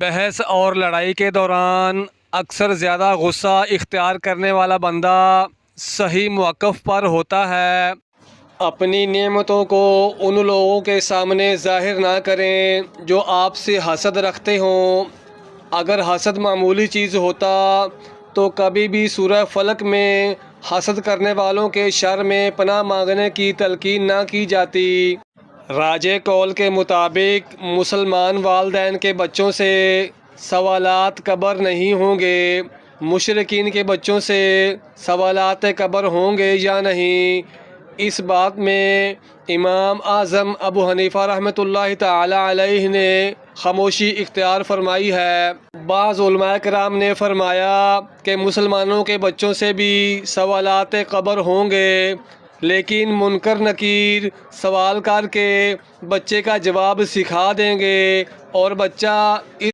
بحث اور لڑائی کے دوران اکثر زیادہ غصہ اختیار کرنے والا بندہ صحیح موقف پر ہوتا ہے۔ اپنی نعمتوں کو ان لوگوں کے سامنے ظاہر نہ کریں جو آپ سے حسد رکھتے ہوں۔ اگر حسد معمولی چیز ہوتا تو کبھی بھی سورہ فلق میں حسد کرنے والوں کے شر میں پناہ مانگنے کی تلقین نہ کی جاتی۔ راجے قول کے مطابق مسلمان والدین کے بچوں سے سوالات قبر نہیں ہوں گے، مشرکین کے بچوں سے سوالات قبر ہوں گے یا نہیں۔ اس بات میں امام اعظم ابو حنیفہ رحمۃ اللہ تعالی علیہ نے خاموشی اختیار فرمائی ہے۔ بعض علماء کرام نے فرمایا کہ مسلمانوں کے بچوں سے بھی سوالات قبر ہوں گے، لیکن منکر نکیر سوال کر کے بچے کا جواب سکھا دیں گے اور بچہ